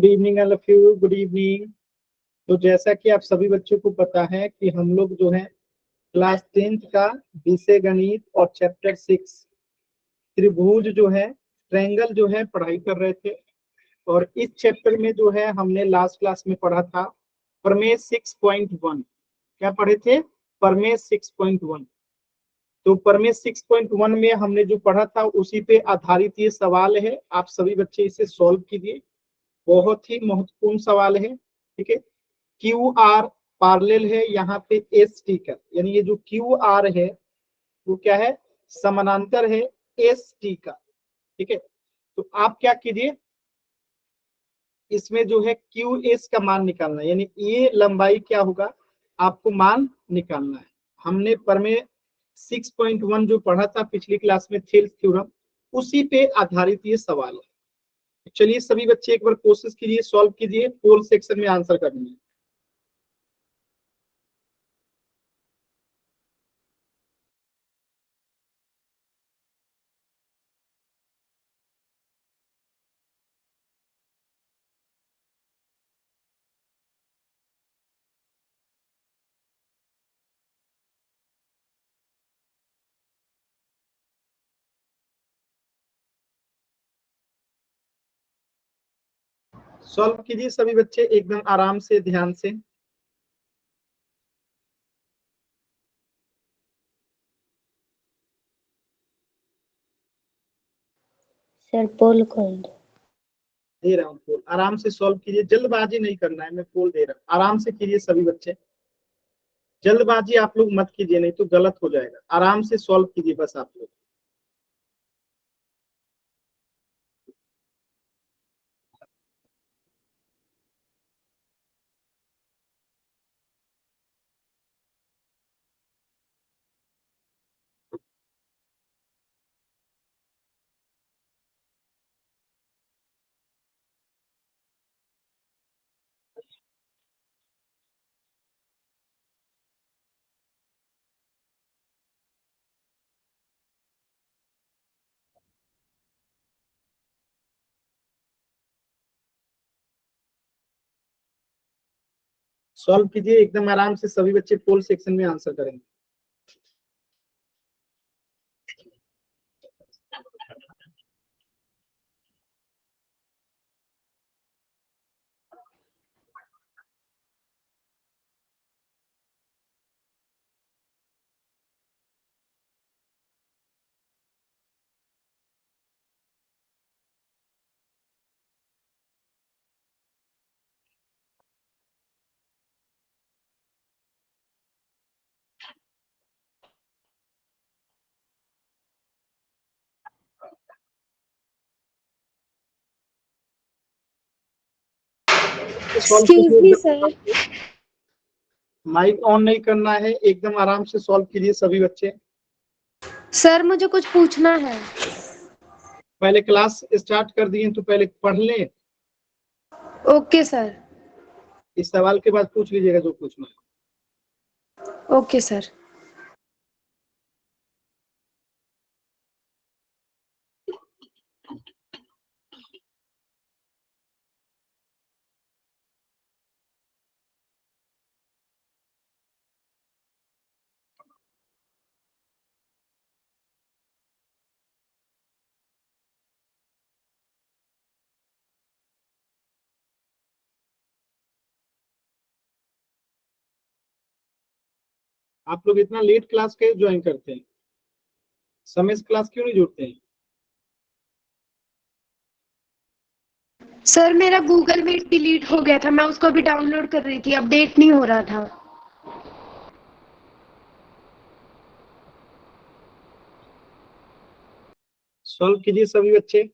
Good evening all of you, good evening. तो जैसा कि आप सभी बच्चों को पता है कि हम लोग जो है क्लास 10th का विषय गणित और चैप्टर 6 त्रिभुज जो है ट्रायंगल जो है पढ़ाई कर रहे थे। और इस चैप्टर में जो है हमने लास्ट क्लास में पढ़ा था प्रमेय 6.1। क्या पढ़े थे? प्रमेय 6.1। तो प्रमेय 6.1 में हमने जो पढ़ा था उसी पे आधारित ये सवाल है। आप सभी बच्चे इसे सॉल्व कीजिए, बहुत ही महत्वपूर्ण सवाल है। ठीक है, क्यू आर पार्लेल है यहाँ पे एस टी का, यानी ये जो क्यू आर है वो क्या है? समानांतर है एस टी का। ठीक है, तो आप क्या कीजिए, इसमें जो है क्यू एस का मान निकालना है, यानी ये लंबाई क्या होगा आपको मान निकालना है। हमने प्रमेय 6.1 जो पढ़ा था पिछली क्लास में थेल्स थ्योरम, उसी पे आधारित ये सवाल है। चलिए सभी बच्चे एक बार कोशिश कीजिए, सॉल्व कीजिए, पोल सेक्शन में आंसर करनी है। सॉल्व कीजिए सभी बच्चे एकदम आराम से, ध्यान से। सर पोल खोल दो। दे रहा हूँ पोल, आराम से सॉल्व कीजिए, जल्दबाजी नहीं करना है, मैं पोल दे रहा हूँ, आराम से कीजिए सभी बच्चे। जल्दबाजी आप लोग मत कीजिए, नहीं तो गलत हो जाएगा। आराम से सॉल्व कीजिए बस आप लोग। सॉल्व कीजिए एकदम आराम से, सभी बच्चे पोल सेक्शन में आंसर करेंगे। Excuse me sir. Mic on नहीं करना है, एकदम आराम से सॉल्व कीजिए सभी बच्चे। सर मुझे कुछ पूछना है। पहले क्लास स्टार्ट कर दिए तो पहले पढ़ लें, ओके सर। इस सवाल के बाद पूछ लीजिएगा जो पूछना है। Okay sir. आप लोग इतना लेट क्लास के ज्वाइन करते हैं, समय से क्लास क्यों नहीं जुड़ते हैं? सर मेरा गूगल मीट डिलीट हो गया था, मैं उसको अभी डाउनलोड कर रही थी, अपडेट नहीं हो रहा था। सॉल्व कीजिए सभी बच्चे।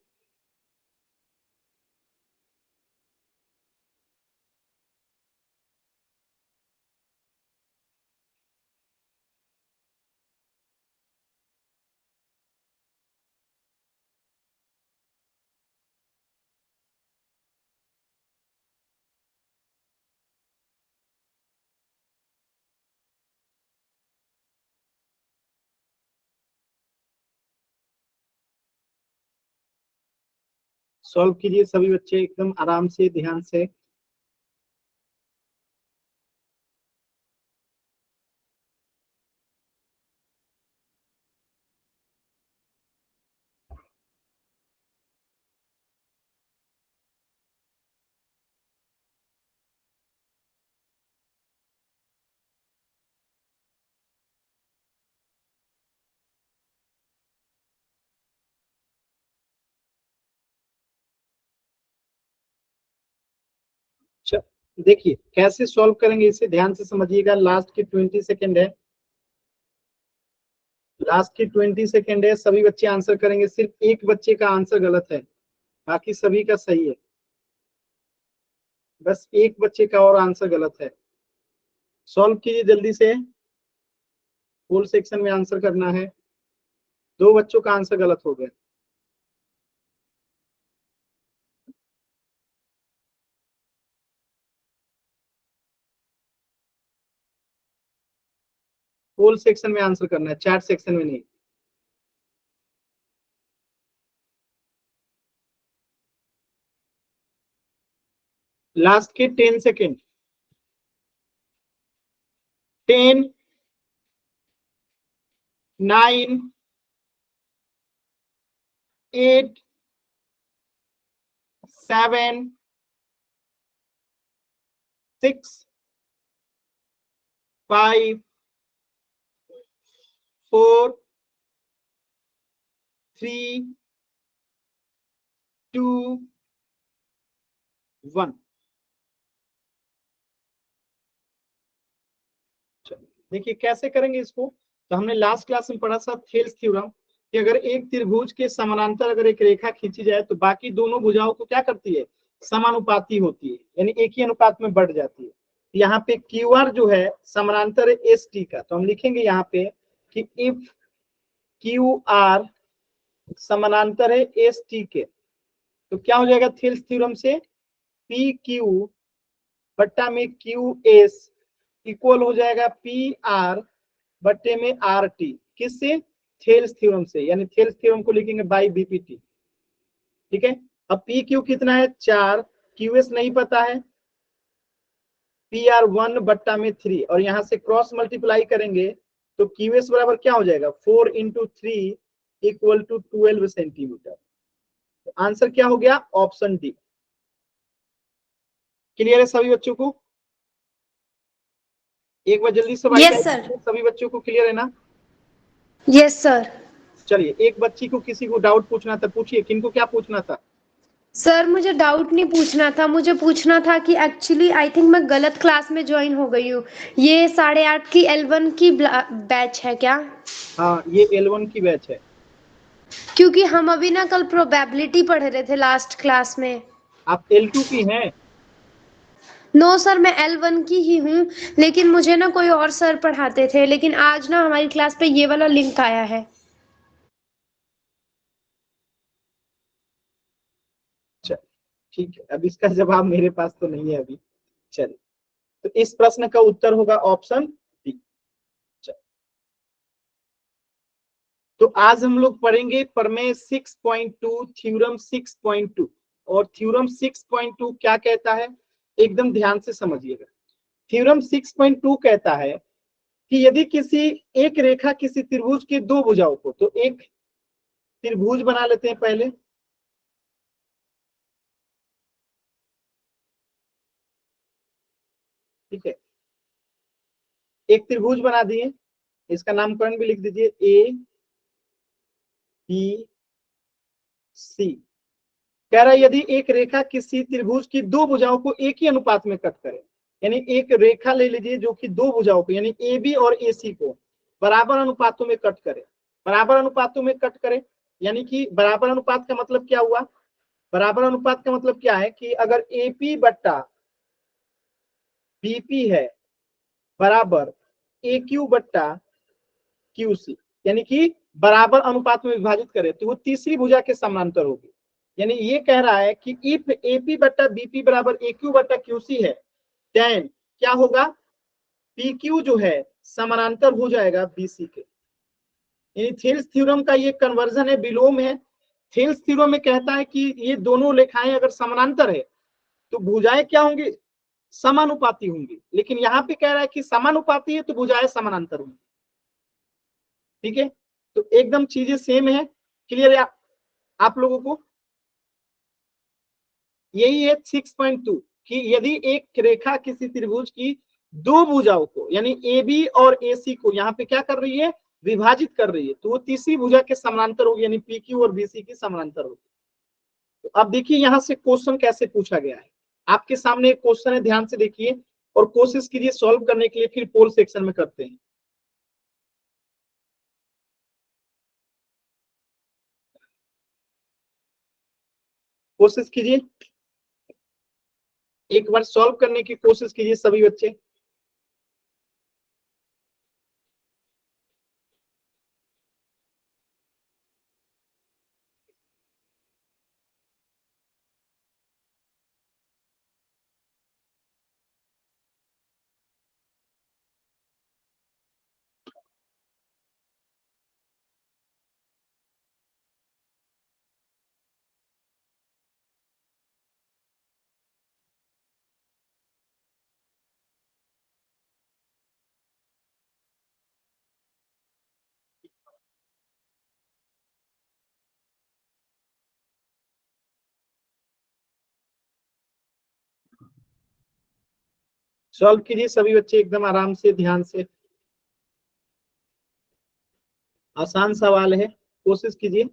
सॉल्व कीजिए सभी बच्चे एकदम आराम से, ध्यान से। देखिए कैसे सॉल्व करेंगे, इसे ध्यान से समझिएगा। लास्ट की 20 सेकेंड है, लास्ट की 20 सेकेंड है, सभी बच्चे आंसर करेंगे। सिर्फ एक बच्चे का आंसर गलत है, बाकी सभी का सही है। बस एक बच्चे का और आंसर गलत है। सॉल्व कीजिए जल्दी से, फुल सेक्शन में आंसर करना है। दो बच्चों का आंसर गलत हो गया। फुल सेक्शन में आंसर करना है, चैट सेक्शन में नहीं। लास्ट के 10 सेकेंड। 10, 9, 8, 7, 6, 5, 4, 3, 2, 1। देखिए कैसे करेंगे इसको। तो हमने लास्ट क्लास में पढ़ा था थेल्स थ्योरम कि अगर एक त्रिभुज के समानांतर अगर एक रेखा खींची जाए तो बाकी दोनों भुजाओं को क्या करती है, समानुपाती होती है, यानी एक ही अनुपात में बढ़ जाती है। यहाँ पे क्यू आर जो है समानांतर है एस टी का, तो हम लिखेंगे यहाँ पे कि इफ क्यू आर समानांतर है एस टी के, तो क्या हो जाएगा थेल्स थ्योरम से, पी क्यू बट्टा में क्यू एस इक्वल हो जाएगा पी आर बट्टे में आर टी। किससे, थेल्स थ्योरम से, यानी थेल्स थ्योरम को लिखेंगे बाई बीपीटी। ठीक है। अब पी क्यू कितना है 4, क्यू एस नहीं पता है, पी आर 1 बट्टा में 3, और यहां से क्रॉस मल्टीप्लाई करेंगे तो क्यू एस बराबर क्या हो जाएगा 4 इंटू 3 इक्वल टू 12 सेंटीमीटर। तो आंसर क्या हो गया, ऑप्शन डी। क्लियर है सभी बच्चों को, एक बार जल्दी से यस सर। सभी बच्चों को क्लियर है ना। Yes sir. चलिए एक बच्ची को किसी को डाउट पूछना था, पूछिए, किनको क्या पूछना था। सर मुझे डाउट नहीं पूछना था, मुझे पूछना था कि एक्चुअली आई थिंक मैं गलत क्लास में ज्वाइन हो गई हूँ। ये 8:30 की L1 की बैच है क्या? हाँ ये L1 की बैच है। क्योंकि हम अभी ना कल प्रोबेबिलिटी पढ़ रहे थे लास्ट क्लास में। आप L2 की हैं। नो सर, मैं L1 की ही हूँ, लेकिन मुझे ना कोई और सर पढ़ाते थे, लेकिन आज ना हमारी क्लास पे ये वाला लिंक आया है। चल ठीक है, अब इसका जवाब मेरे पास तो नहीं है अभी। चलिए, तो इस प्रश्न का उत्तर होगा ऑप्शन डी। तो आज हम लोग पढ़ेंगे प्रमेय 6.2 थ्योरम 6.2। और थ्योरम 6.2 क्या कहता है, एकदम ध्यान से समझिएगा। थ्योरम 6.2 कहता है कि यदि किसी एक रेखा किसी त्रिभुज के दो भुजाओं को, तो एक त्रिभुज बना लेते हैं पहले। ठीक है, एक त्रिभुज बना दिए, इसका नामकरण भी लिख दीजिए ए बी सी। कह रहा है यदि एक रेखा किसी त्रिभुज की दो भुजाओं को एक ही अनुपात में कट करे, यानी एक रेखा ले लीजिए जो कि दो भुजाओं को यानी ए बी और ए सी को बराबर अनुपातों में कट करे। बराबर अनुपातों में कट करे यानी कि बराबर अनुपात का मतलब क्या हुआ, बराबर अनुपात का मतलब क्या है कि अगर एपी बट्टा बीपी है बराबर ए क्यू बट्टा क्यू सी, यानी कि बराबर अनुपात में विभाजित करे तो वो तीसरी भुजा के समानांतर होगी। यानी ये कह रहा है कि इफ एपी बट्टा बीपी बराबर ए क्यू बट्टा क्यू सी है, देन क्या होगा, पी क्यू जो है समानांतर हो जाएगा बीसी के। यानी थेल्स थ्योरम का ये कन्वर्जन है, विलोम है थेल्स थ्योरम में कहता है कि ये दोनों रेखाएं अगर समानांतर है तो भुजाएं क्या होंगी, समानुपाती होंगी। लेकिन यहाँ पे कह रहा है कि समानुपाती है तो भुजाएं समानांतर होंगी। ठीक है, तो एकदम चीजें सेम है। क्लियर है आप लोगों को? यही है 6.2 कि यदि एक रेखा किसी त्रिभुज की दो भुजाओं को यानी ए बी और ए सी को यहाँ पे क्या कर रही है, विभाजित कर रही है, तो वो तीसरी भुजा के समानांतर होगी, यानी पी क्यू और बीसी की समानांतर होगी। तो अब देखिए यहां से क्वेश्चन कैसे पूछा गया है। आपके सामने एक क्वेश्चन है, ध्यान से देखिए और कोशिश कीजिए सॉल्व करने के लिए, फिर पोल सेक्शन में करते हैं। कोशिश कीजिए, एक बार सॉल्व करने की कोशिश कीजिए सभी बच्चे। सॉल्व कीजिए सभी बच्चे एकदम आराम से, ध्यान से। आसान सवाल है, कोशिश कीजिए।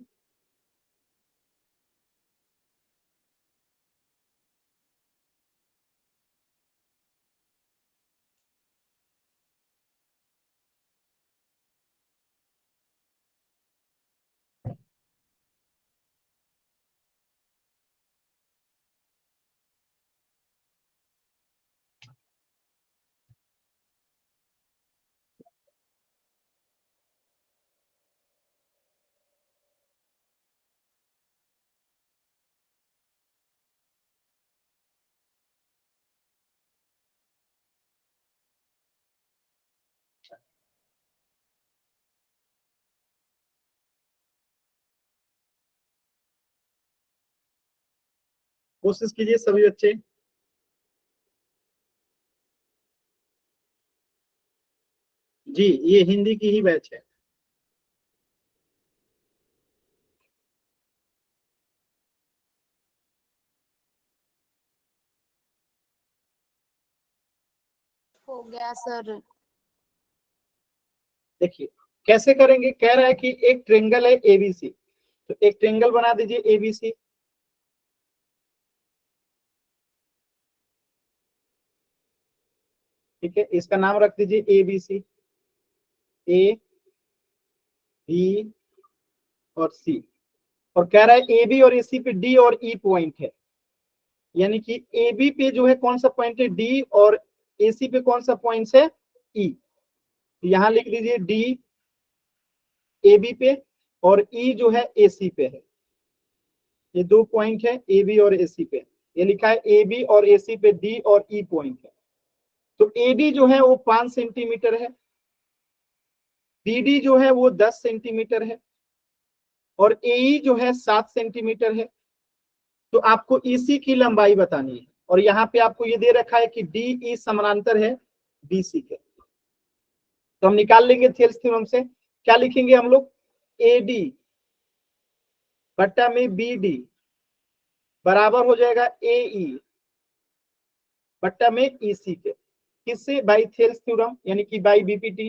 कोशिश कीजिए सभी बच्चे। जी, ये हिंदी की ही बैच है। हो गया सर। देखिए कैसे करेंगे, कह रहा है कि एक ट्रेंगल है एबीसी, तो एक ट्रेंगल बना दीजिए एबीसी। ठीक है, इसका नाम रख दीजिए एबीसी, ए बी और सी। और कह रहा है ए बी और ए सी पे डी और ई पॉइंट है, यानी कि ए बी पे जो है कौन सा पॉइंट है, डी, और ए सी पे कौन सा पॉइंट है, ई। यहां लिख दीजिए डी ए बी पे और ई जो है ए सी पे है। ये दो पॉइंट है ए बी और ए सी पे, ये लिखा है ए बी और ए सी पे डी और ई पॉइंट है। तो ए बी जो है वो 5 सेंटीमीटर है, बी डी जो है वो 10 सेंटीमीटर है, और ए ई जो है 7 सेंटीमीटर है। तो आपको ईसी की लंबाई बतानी है, और यहाँ पे आपको ये दे रखा है कि डी ई समानांतर है बीसी के। तो हम निकाल लेंगे थेल्स थ्योरम से, क्या लिखेंगे हम लोग, ए डी बट्टा में बी डी बराबर हो जाएगा ए ई बट्टा में ई सी के। किससे, बाई थेल्स थ्योरम, यानी कि बाई बीपीटी।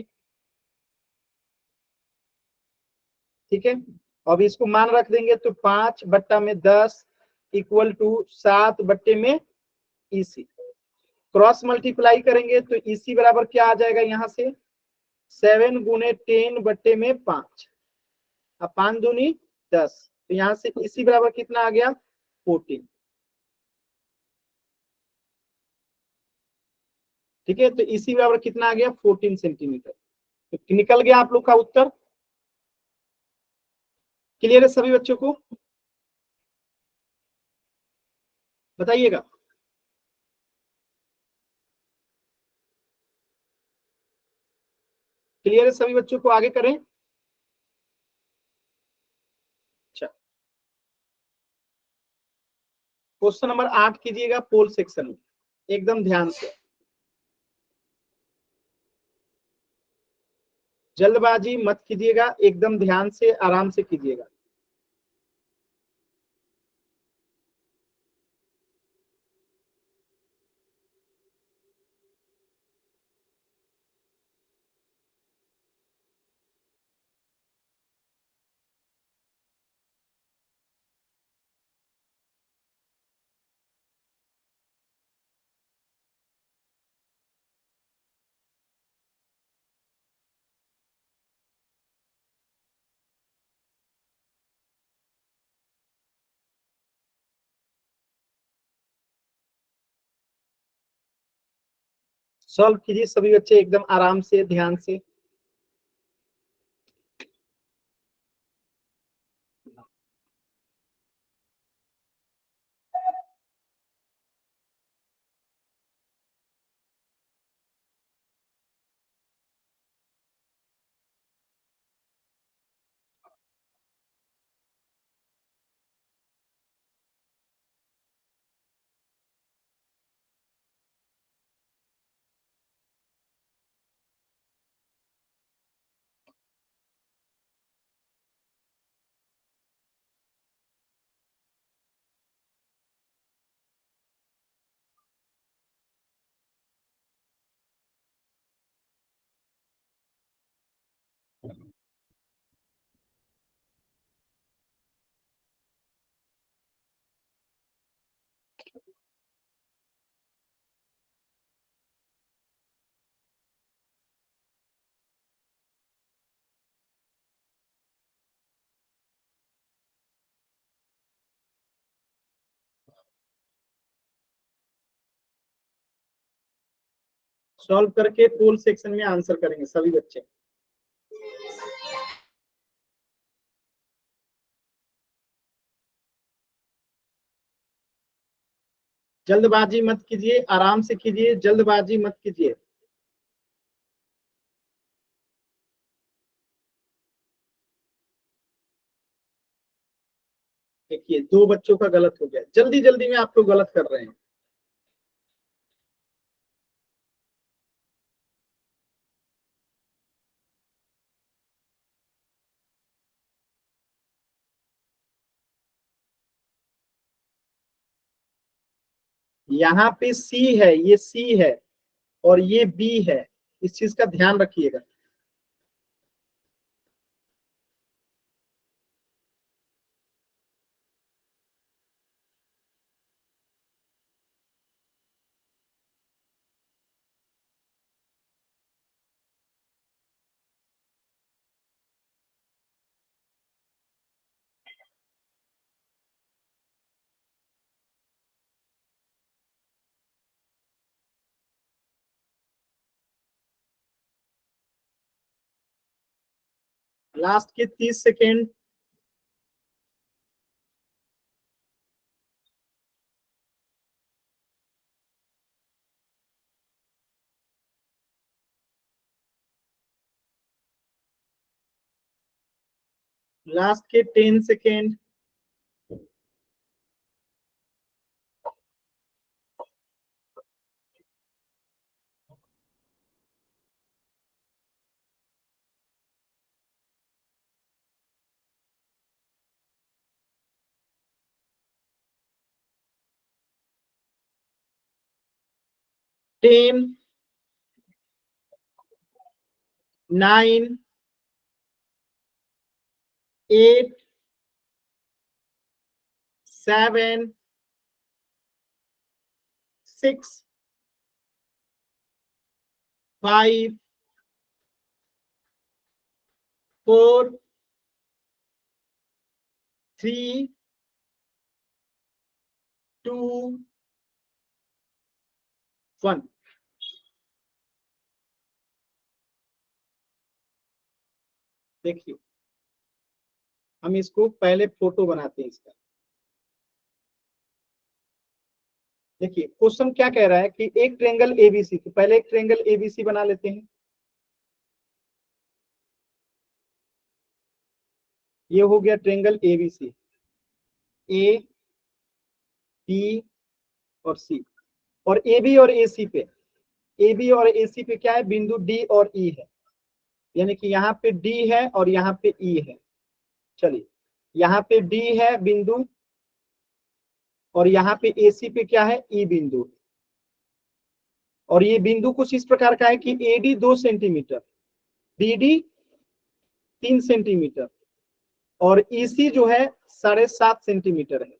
ठीक है, अब इसको मान रख देंगे तो 5 बट्टा में 10 इक्वल टू 7 बट्टे में ईसी। क्रॉस मल्टीप्लाई करेंगे तो ईसी बराबर क्या आ जाएगा, यहाँ से 7 गुने 10 बट्टे में 5, अब 5 दूनी 10, तो यहाँ से ईसी बराबर कितना आ गया, 14। ठीक है, तो ईसी बराबर कितना आ गया, 14 सेंटीमीटर। तो निकल गया आप लोग का उत्तर। क्लियर है सभी बच्चों को, बताइएगा। क्लियर है सभी बच्चों को, आगे करें। अच्छा, क्वेश्चन नंबर 8 कीजिएगा पोल सेक्शन में, एकदम ध्यान से, जल्दबाजी मत कीजिएगा, एकदम ध्यान से आराम से कीजिएगा। सॉल्व कीजिए सभी बच्चे एकदम आराम से, ध्यान से। सॉल्व करके पोल सेक्शन में आंसर करेंगे सभी बच्चे। जल्दबाजी मत कीजिए, आराम से कीजिए, जल्दबाजी मत कीजिए। देखिए 2 बच्चों का गलत हो गया, जल्दी जल्दी में आप लोग गलत कर रहे हैं। यहाँ पे सी है, ये सी है और ये बी है, इस चीज का ध्यान रखिएगा। लास्ट के 30 सेकेंड। लास्ट के 10 सेकेंड। 10, 9, 8, 7, 6, 5, 4, 3, 2, 1। देखिए हम इसको पहले फोटो बनाते हैं इसका। देखिए क्वेश्चन क्या कह रहा है कि एक ट्रेंगल एबीसी, तो पहले एक ट्रेंगल एबीसी बना लेते हैं। ये हो गया ट्रेंगल एबीसी, ए बी और सी, और ए बी और ए सी पे, ए बी और ए सी पे क्या है, बिंदु डी और ई है, यानी कि यहाँ पे डी है और यहाँ पे ई है। चलिए, यहाँ पे डी है बिंदु और यहाँ पे ए सी पे क्या है, ई बिंदु, और ये बिंदु कुछ इस प्रकार का है कि A D 2 centimetre, B D 3 centimetre और ईसी जो है 7.5 सेंटीमीटर है।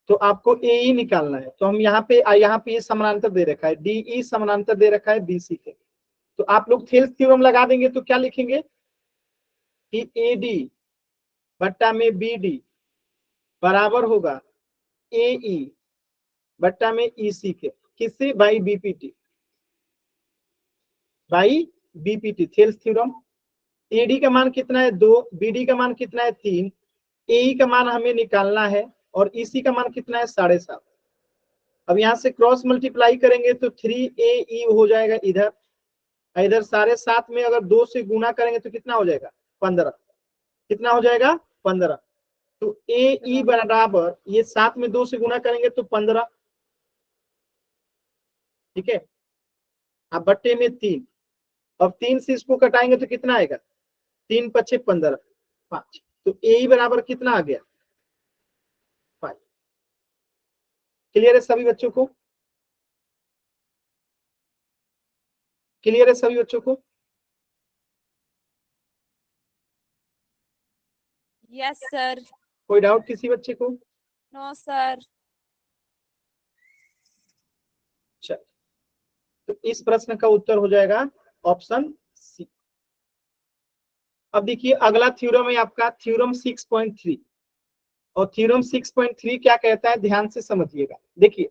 तो आपको ए ई निकालना है, तो हम यहाँ पे ये समानांतर दे रखा है, डी ई समानांतर दे रखा है बीसी के, तो आप लोग थेल्स थ्योरम लगा देंगे तो क्या लिखेंगे कि ए डी बट्टा में बी डी बराबर होगा ए ई बट्टा में ई सी के, किससे, by BPT, by BPT Thales theorem. AD का मान कितना है 2, बीडी का मान कितना है 3, एई का मान हमें निकालना है और ईसी का मान कितना है 7.5। अब यहाँ से क्रॉस मल्टीप्लाई करेंगे तो 3AE हो जाएगा इधर, इधर 7.5 में अगर 2 से गुना करेंगे तो कितना हो जाएगा 15, कितना हो जाएगा 15। तो AE बराबर ये 7 में 2 से गुना करेंगे तो 15, ठीक है। अब बट्टे में 3, अब 3 से इसको कटाएंगे तो कितना आएगा, 3 पछे 15, 5, तो AE बराबर कितना आ गया 5। क्लियर है सभी बच्चों को, क्लियर है सभी बच्चों को? Yes sir. कोई डाउट किसी बच्चे को? No sir. चल, तो इस प्रश्न का उत्तर हो जाएगा ऑप्शन सी। अब देखिए अगला थ्योरम है आपका थ्योरम 6.3, और थ्योरम 6.3 क्या कहता है, ध्यान से समझिएगा। देखिए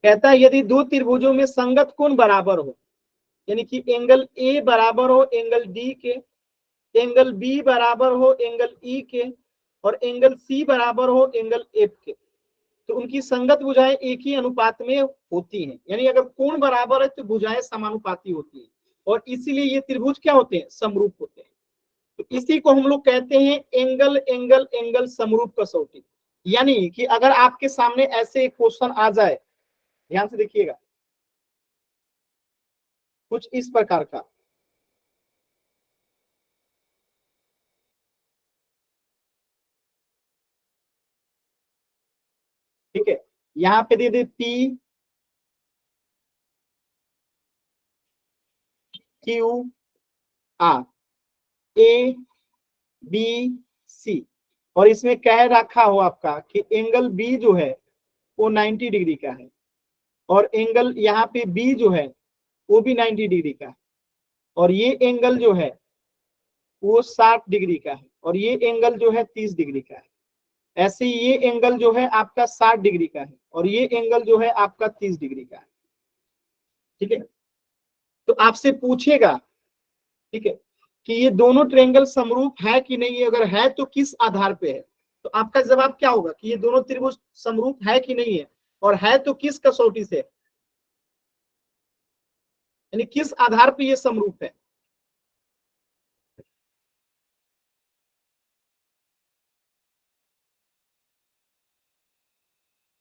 कहता है यदि दो त्रिभुजों में संगत कोण बराबर हो, यानी कि एंगल ए बराबर हो एंगल डी के, एंगल बी बराबर हो एंगल ई के, और एंगल सी बराबर हो एंगल एफ के, तो उनकी संगत भुजाएं एक ही अनुपात में होती हैं, यानी अगर कोण बराबर है तो भुजाएं समानुपाती होती हैं, और इसीलिए ये त्रिभुज क्या होते हैं, समरूप होते हैं। तो इसी को हम लोग कहते हैं एंगल एंगल एंगल समरूप कसौटी। यानी कि अगर आपके सामने ऐसे एक क्वेश्चन आ जाए, ध्यान से देखिएगा, कुछ इस प्रकार का, ठीक है, यहाँ पे दे दे P Q R A B C, और इसमें कह रखा हो आपका कि एंगल बी जो है वो 90 डिग्री का है, और एंगल यहाँ पे बी जो है वो भी 90 डिग्री का है, और ये एंगल जो है वो 60 डिग्री का है, और ये एंगल जो है 30 डिग्री का है। ऐसे ये एंगल जो है आपका 60 डिग्री का है, और ये एंगल जो है आपका 30 डिग्री का है, ठीक है। तो आपसे पूछेगा, ठीक है, कि ये दोनों ट्रायंगल समरूप है कि नहीं, अगर है तो किस आधार पे है, तो आपका जवाब क्या होगा कि ये दोनों त्रिभुज समरूप है कि नहीं है, और है तो किस कसौटी से, यानी किस आधार पे ये समरूप है।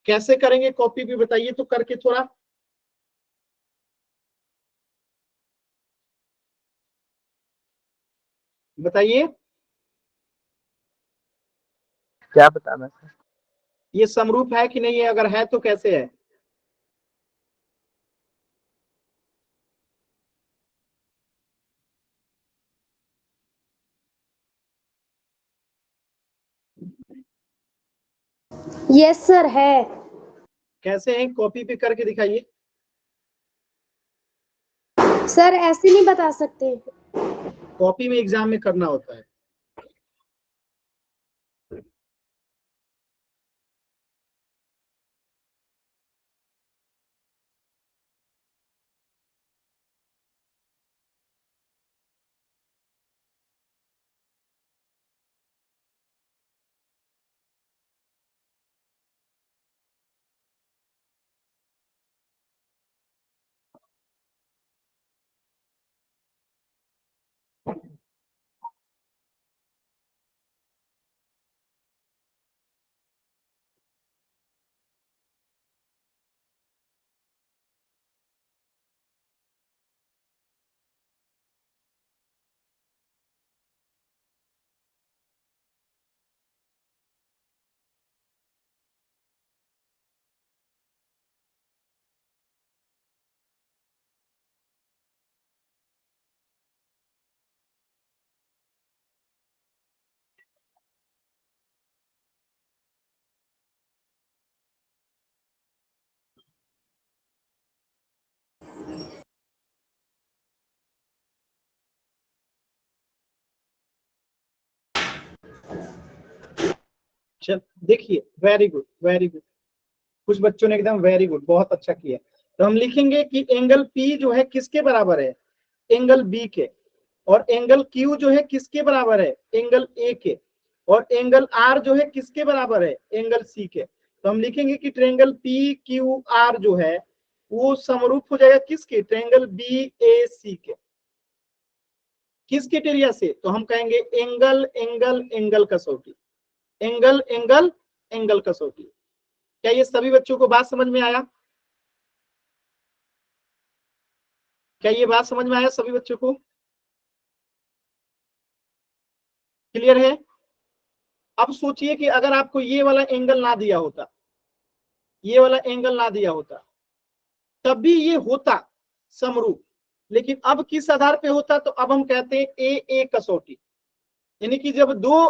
कैसे करेंगे कॉपी भी बताइए तो करके थोड़ा, बताइए क्या बताना सर? ये समरूप है कि नहीं है, अगर है तो कैसे है। यस सर है। कैसे है कॉपी पे करके दिखाइए। सर ऐसे नहीं बता सकते। कॉपी में एग्जाम में करना होता है। चल देखिए, वेरी गुड वेरी गुड, कुछ बच्चों ने एकदम वेरी गुड, बहुत अच्छा किया। तो हम लिखेंगे कि एंगल पी जो है किसके बराबर है, एंगल बी के, और एंगल क्यू जो है किसके बराबर है, एंगल ए के, और एंगल आर जो है किसके बराबर है, एंगल सी के। तो हम लिखेंगे कि ट्रायंगल पी क्यू आर जो है वो समरूप हो जाएगा किसके, ट्रायंगल बी ए सी के। किस क्राइटेरिया से, तो हम कहेंगे एंगल एंगल एंगल कसौटी, एंगल एंगल एंगल कसौटी। क्या ये सभी बच्चों को बात समझ में आया, क्या ये बात समझ में आया सभी बच्चों को, क्लियर है। अब सोचिए कि अगर आपको ये वाला एंगल ना दिया होता, ये वाला एंगल ना दिया होता, तब भी ये होता समरूप, लेकिन अब किस आधार पे होता, तो अब हम कहते हैं ए ए कसौटी, यानी कि जब दो,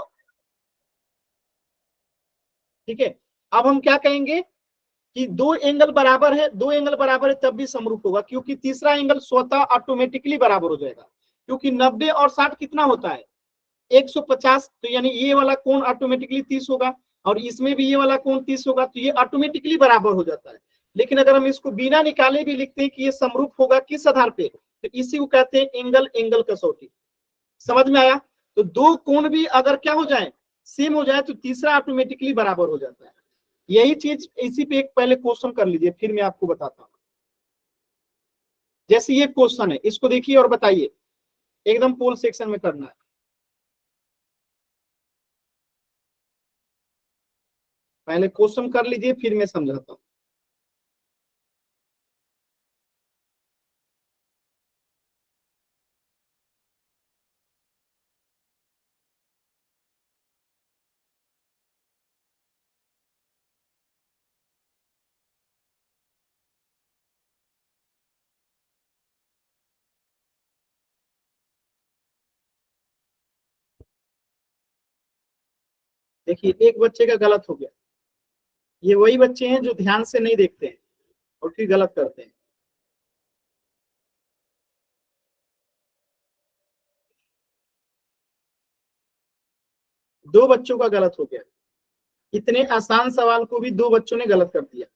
ठीक है, अब हम क्या कहेंगे कि दो एंगल बराबर है, दो एंगल बराबर है तब भी समरूप होगा, क्योंकि तीसरा एंगल स्वतः ऑटोमेटिकली बराबर हो जाएगा, क्योंकि 90 और 60 कितना होता है, 150, तो यानी ये वाला कोण ऑटोमेटिकली 30 होगा, और इसमें भी ये वाला कोण 30 होगा, तो ये ऑटोमेटिकली बराबर हो जाता है। लेकिन अगर हम इसको बिना निकाले भी लिखते हैं कि ये समरूप होगा किस आधार पे, तो इसी को कहते हैं एंगल एंगल कसौटी। समझ में आया। तो दो कोण भी अगर क्या हो जाए, सेम हो जाए, तो तीसरा ऑटोमेटिकली बराबर हो जाता है। यही चीज, इसी पे एक पहले क्वेश्चन कर लीजिए, फिर मैं आपको बताता हूं। जैसे ये क्वेश्चन है, इसको देखिए और बताइए, एकदम पोल सेक्शन में करना है। पहले क्वेश्चन कर लीजिए, फिर मैं समझाता हूं। देखिए, एक बच्चे का गलत हो गया, ये वही बच्चे हैं जो ध्यान से नहीं देखते हैं और फिर गलत करते हैं। दो बच्चों का गलत हो गया, इतने आसान सवाल को भी दो बच्चों ने गलत कर दिया।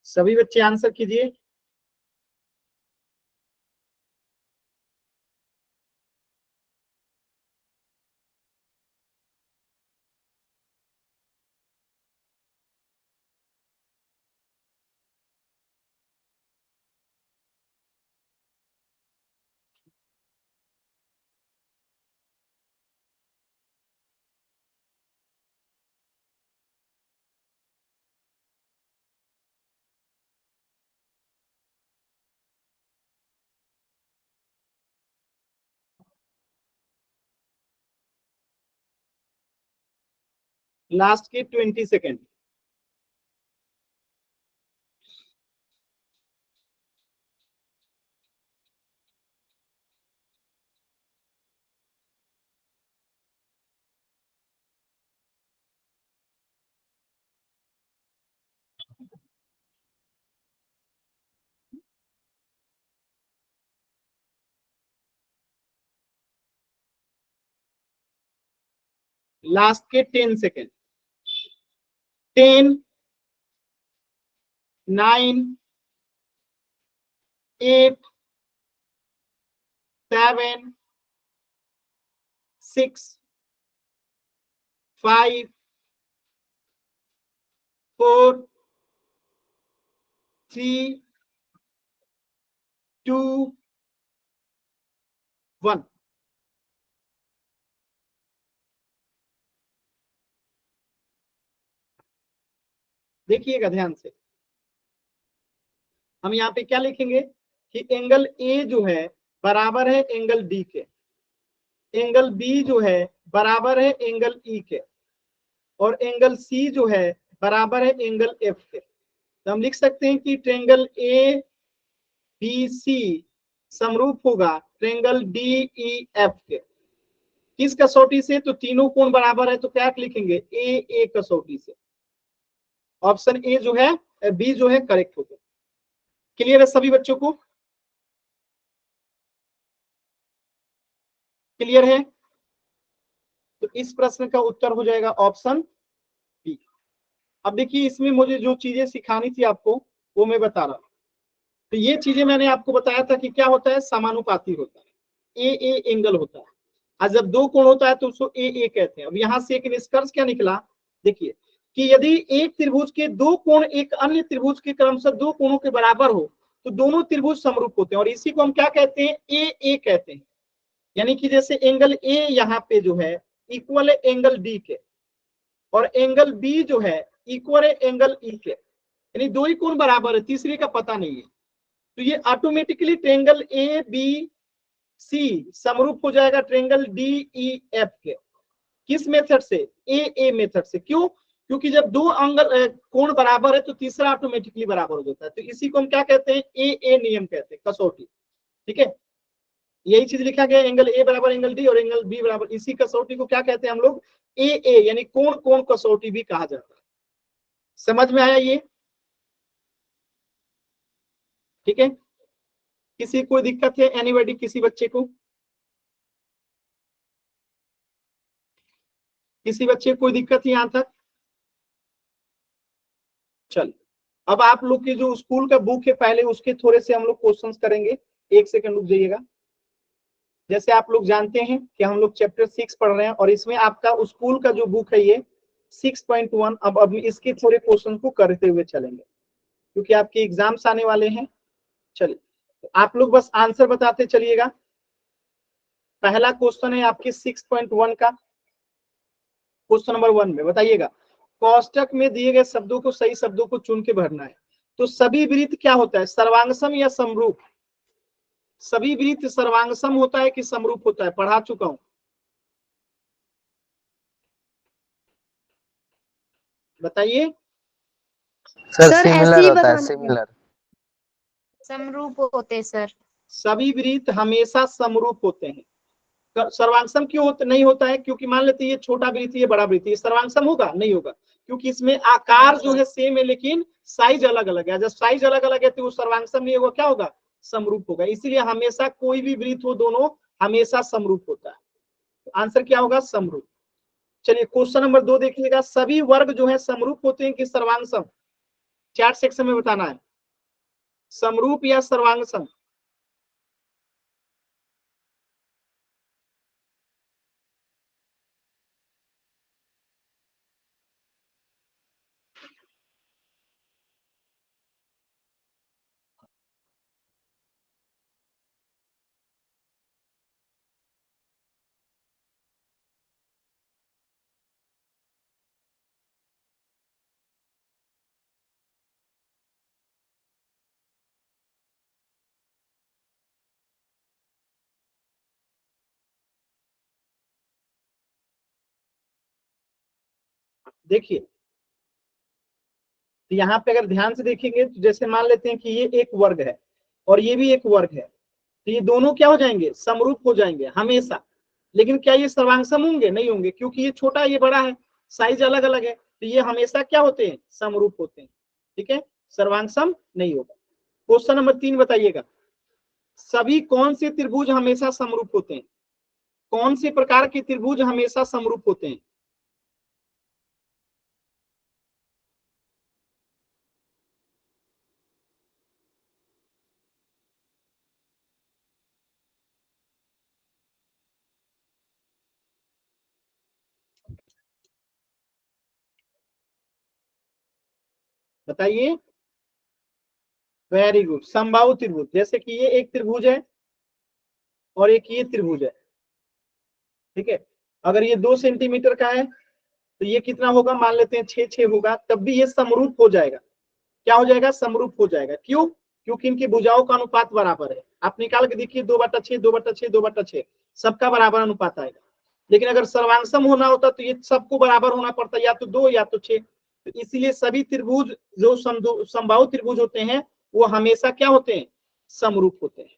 सभी बच्चे आंसर कीजिए। लास्ट के 20 सेकेंड। लास्ट के 10 सेकेंड। 10, 9, 8, 7, 6, 5, 4, 3, 2, 1। देखिएगा ध्यान से, हम यहाँ पे क्या लिखेंगे कि एंगल ए जो है बराबर है एंगल डी के, एंगल बी जो है बराबर है एंगल ई के, और एंगल सी जो है बराबर है एंगल एफ के। तो हम लिख सकते हैं कि ट्रायंगल ए बी सी समरूप होगा ट्रेंगल DEF के। किस कसौटी से? तो तीनों कोण बराबर है तो क्या लिखेंगे? ए कसौटी से। ऑप्शन ए जो है, बी जो है करेक्ट होगा। क्लियर है सभी बच्चों को? क्लियर है? तो इस प्रश्न का उत्तर हो जाएगा ऑप्शन बी। अब देखिए इसमें मुझे जो चीजें सिखानी थी आपको वो मैं बता रहा हूं। तो ये चीजें मैंने आपको बताया था कि क्या होता है, समानुपाती होता है, ए एंगल होता है। और जब दो कोण होता है तो उसको ए कहते हैं। अब यहां से एक निष्कर्ष क्या निकला, देखिए कि यदि एक त्रिभुज के दो कोण एक अन्य त्रिभुज के क्रमशः दो कोणों के बराबर हो तो दोनों त्रिभुज समरूप होते हैं, और इसी को हम क्या कहते हैं? ए कहते हैं। यानी कि जैसे एंगल ए यहाँ पे जो है इक्वल है एंगल डी के, और एंगल बी जो है इक्वल है एंगल ई के, यानी दो ही कोण बराबर है, तीसरे का पता नहीं है, तो ये automatically triangle A B C समरूप हो जाएगा ट्रेंगल DEF के। किस मेथड से? ए मेथड से। क्यों? क्योंकि जब दो एंगल कोण बराबर है तो तीसरा ऑटोमेटिकली बराबर हो जाता है, तो इसी को हम क्या कहते हैं? ए नियम कहते हैं, कसौटी। ठीक है, यही चीज लिखा गया, एंगल ए बराबर एंगल डी और एंगल बी बराबर, इसी कसौटी को क्या कहते हैं हम लोग? ए यानी कोण कोण कसौटी भी कहा जाता है। समझ में आया ये? ठीक है, किसी कोई दिक्कत है? एनीबॉडी, किसी बच्चे को? किसी बच्चे को कोई दिक्कत है यहां तक? चल, अब आप लोग की जो स्कूल का बुक है पहले उसके थोड़े से हम लोग क्वेश्चंस करेंगे। एक सेकंड रुक जाइएगा। जैसे आप लोग जानते हैं कि हम लोग चैप्टर 6 पढ़ रहे हैं और इसमें आपका स्कूल का जो बुक है ये 6.1। अब इसके थोड़े क्वेश्चन को करते हुए चलेंगे क्योंकि आपके एग्जाम्स आने वाले हैं। चलिए, तो आप लोग बस आंसर बताते चलिएगा। पहला क्वेश्चन है आपके 6.1 का, क्वेश्चन नंबर 1 में बताइएगा, कोष्टक में दिए गए शब्दों को सही शब्दों को चुन के भरना है। तो सभी वृत्त क्या होता है, सर्वांगसम या समरूप? सभी वृत्त सर्वांगसम होता है कि समरूप होता है? पढ़ा चुका हूं, बताइए। सर सर, ऐसे सिमिलर ही होता है, बताना है। सिमिलर। समरूप होते सर। सभी वृत्त हमेशा समरूप होते हैं। सर्वांगसम क्यों नहीं होता है? क्योंकि मान लेते ये छोटा वृत्त ये बड़ा वृत्त, ये सर्वांगसम होगा? नहीं होगा, क्योंकि इसमें आकार जो है सेम है लेकिन साइज अलग अलग है। जब साइज अलग अलग है तो वो सर्वांगसम नहीं होगा, क्या होगा? समरूप होगा। इसीलिए हमेशा कोई भी वृत्त हो दोनों हमेशा समरूप होता है। तो आंसर क्या होगा? समरूप। चलिए क्वेश्चन नंबर 2 देखिएगा, सभी वर्ग जो है समरूप होते हैं कि सर्वांगसम? चैट सेक्शन में बताना है, समरूप या सर्वांगसम। देखिए, तो यहाँ पे अगर ध्यान से देखेंगे तो जैसे मान लेते हैं कि ये एक वर्ग है और ये भी एक वर्ग है, तो ये दोनों क्या हो जाएंगे? समरूप हो जाएंगे हमेशा। लेकिन क्या ये सर्वांगसम होंगे? नहीं होंगे, क्योंकि ये छोटा ये बड़ा है, साइज अलग अलग है, तो ये हमेशा क्या होते हैं? समरूप होते हैं। ठीक है, सर्वांगसम नहीं होगा। क्वेश्चन नंबर 3 बताइएगा, सभी कौन से त्रिभुज हमेशा समरूप होते हैं? कौन से प्रकार के त्रिभुज हमेशा समरूप होते हैं? बताइए। वेरी गुड, समबाहु त्रिभुज। जैसे कि ये एक त्रिभुज है और एक ये त्रिभुज है, ठीक है। अगर ये 2 सेंटीमीटर का है तो ये कितना होगा? मान लेते हैं 6 होगा, तब भी ये समरूप हो जाएगा। क्या हो जाएगा? समरूप हो जाएगा। क्यों? क्योंकि इनकी भुजाओं का अनुपात बराबर है। आप निकाल के देखिए, 2/6 2/6 2/6 सबका बराबर अनुपात आएगा। लेकिन अगर सर्वांगसम होना होता तो ये सबको बराबर होना पड़ता, या तो 2 या तो 6। तो इसीलिए सभी त्रिभुज जो समबाहु त्रिभुज होते हैं वो हमेशा क्या होते हैं? समरूप होते हैं।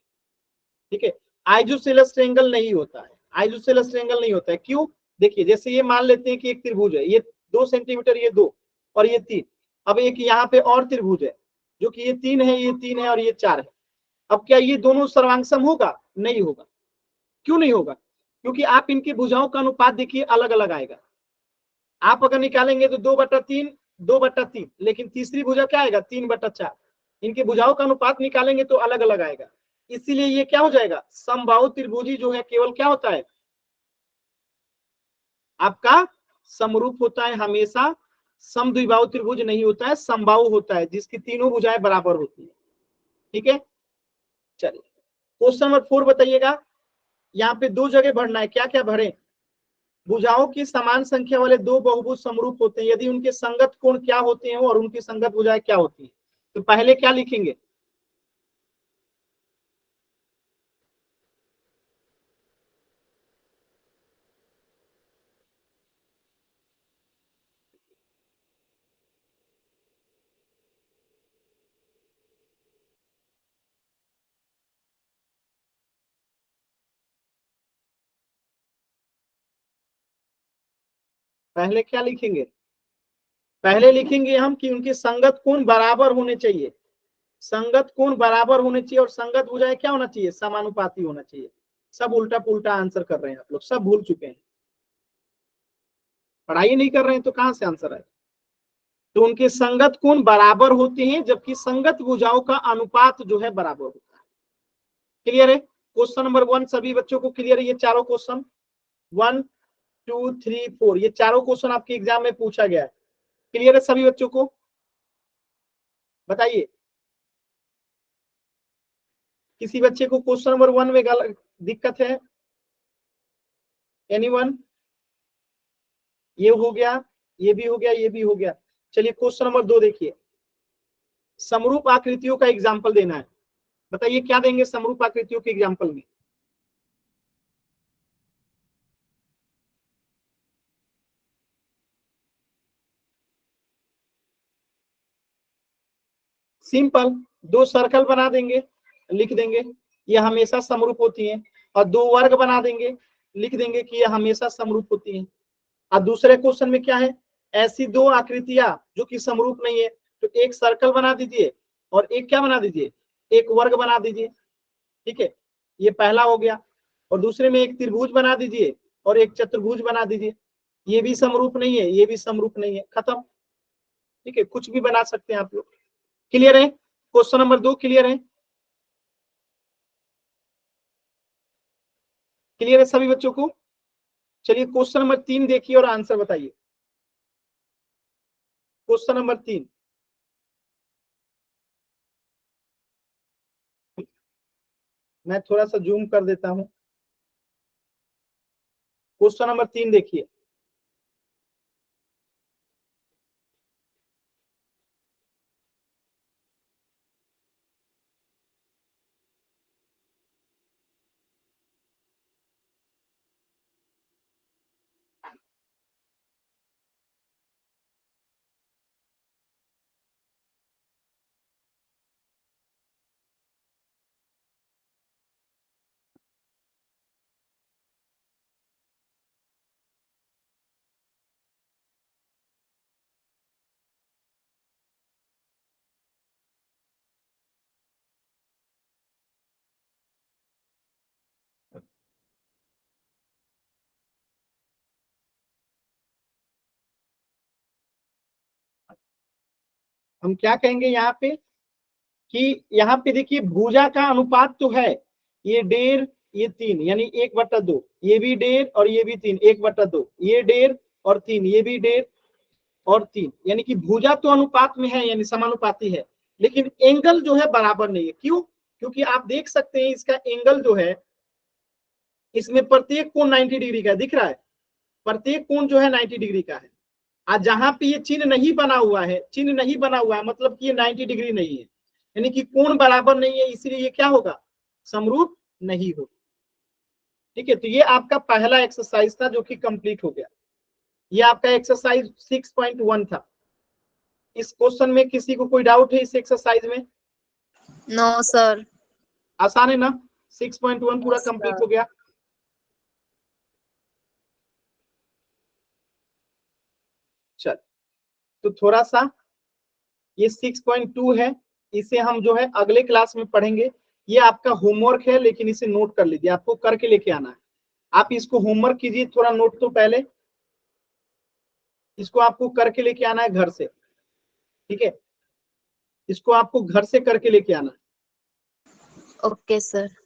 ठीक है, आइसोसेलेस ट्रायंगल नहीं होता है, आइसोसेलेस ट्रायंगल नहीं होता है। क्यों? देखिए, जैसे ये मान लेते हैं कि एक त्रिभुज है, ये 2 सेंटीमीटर, ये 2 और ये 3। अब एक यहाँ पे और त्रिभुज है जो कि ये 3 है, ये 3 है और ये 4 है। अब क्या ये दोनों सर्वांगसम होगा? नहीं होगा। क्यों नहीं होगा? क्योंकि आप इनकी भुजाओं का अनुपात देखिए अलग अलग आएगा। आप अगर निकालेंगे तो 2/3 2/3, लेकिन तीसरी भुजा क्या आएगा? 3/4। इनकी भुजाओं का अनुपात निकालेंगे तो अलग अलग आएगा। इसीलिए ये क्या हो जाएगा? समबाहु त्रिभुजी जो है केवल क्या होता है आपका? समरूप होता है हमेशा। समद्विबाहु त्रिभुज नहीं होता है, समबाहु होता है जिसकी तीनों भुजाएं बराबर होती है। ठीक है, चलिए क्वेश्चन नंबर 4 बताइएगा। यहाँ पे 2 जगह भरना है, क्या क्या भरे? भुजाओं की समान संख्या वाले 2 बहुभुज समरूप होते हैं यदि उनके संगत कोण क्या होते हैं और उनकी संगत भुजाएं क्या होती है। तो पहले क्या लिखेंगे? पहले क्या लिखेंगे? पहले लिखेंगे हम कि उनके संगत कोण बराबर होने चाहिए, संगत कोण बराबर होने चाहिए और संगत भुजाएं क्या होना चाहिए? समानुपाती होना चाहिए। सब उल्टा पुल्टा आंसर कर रहे हैं आप लोग, सब भूल चुके हैं, पढ़ाई नहीं कर रहे हैं तो कहां से आंसर आए? तो उनके संगत कोण बराबर होते हैं जबकि संगत भुजाओं का अनुपात जो है बराबर होता है। क्लियर है? क्वेश्चन नंबर 1 सभी बच्चों को क्लियर है? ये चारों क्वेश्चन 1 2 3 4 ये चारों क्वेश्चन आपके एग्जाम में पूछा गया है। क्लियर है सभी बच्चों को? बताइए, किसी बच्चे को क्वेश्चन नंबर 1 में दिक्कत है? एनीवन? ये हो गया, ये भी हो गया, ये भी हो गया। चलिए क्वेश्चन नंबर 2 देखिए, समरूप आकृतियों का एग्जाम्पल देना है। बताइए क्या देंगे समरूप आकृतियों के एग्जाम्पल में? सिंपल, 2 सर्कल बना देंगे, लिख देंगे ये हमेशा समरूप होती हैं, और 2 वर्ग बना देंगे, लिख देंगे कि ये हमेशा समरूप होती हैं। और दूसरे क्वेश्चन में क्या है? ऐसी 2 आकृतियां जो कि समरूप नहीं है, तो एक सर्कल बना दीजिए और एक क्या बना दीजिए? एक वर्ग बना दीजिए। ठीक है, ये पहला हो गया। और दूसरे में एक त्रिभुज बना दीजिए और एक चतुर्भुज बना दीजिए। ये भी समरूप नहीं है, ये भी समरूप नहीं है, खत्म। ठीक है, कुछ भी बना सकते हैं आप लोग। क्लियर है? क्वेश्चन नंबर 2 क्लियर है? क्लियर है सभी बच्चों को? चलिए क्वेश्चन नंबर 3 देखिए और आंसर बताइए। क्वेश्चन नंबर 3, मैं थोड़ा सा जूम कर देता हूं। क्वेश्चन नंबर 3 देखिए, हम क्या कहेंगे यहाँ पे कि यहाँ पे देखिए भुजा का अनुपात तो है, ये 1.5 ये 3 यानी 1/2, ये भी 1.5 और ये भी 3 1/2, ये 1.5 और 3 ये भी 1.5 और 3, यानी कि भुजा तो अनुपात में है यानी समानुपाती है, लेकिन एंगल जो है बराबर नहीं है। क्यों? क्योंकि आप देख सकते हैं इसका एंगल जो है, इसमें प्रत्येक कोण 90 डिग्री का दिख रहा है, प्रत्येक कोण जो है 90 डिग्री का है। आज जहां पे ये चिन्ह नहीं बना हुआ है, चिन्ह नहीं बना हुआ है मतलब कि ये 90 डिग्री नहीं है, यानी कि कोण बराबर नहीं है, इसलिए ये क्या होगा? समरूप नहीं होगा। ठीक है, तो ये आपका पहला एक्सरसाइज था जो कि कंप्लीट हो गया। ये आपका एक्सरसाइज 6.1 था। इस क्वेश्चन में किसी को कोई डाउट है इस एक्सरसाइज में? No sir. आसान है ना? 6.1 पूरा Yes, कंप्लीट sir. हो गया। चल, तो थोड़ा सा ये 6.2 है, इसे हम जो है अगले क्लास में पढ़ेंगे। ये आपका होमवर्क है, लेकिन इसे नोट कर लीजिए, आपको करके लेके आना है। आप इसको होमवर्क कीजिए, थोड़ा नोट तो पहले इसको आपको करके लेके आना है घर से, ठीक है? इसको आपको घर से करके लेके आना है। Okay, sir.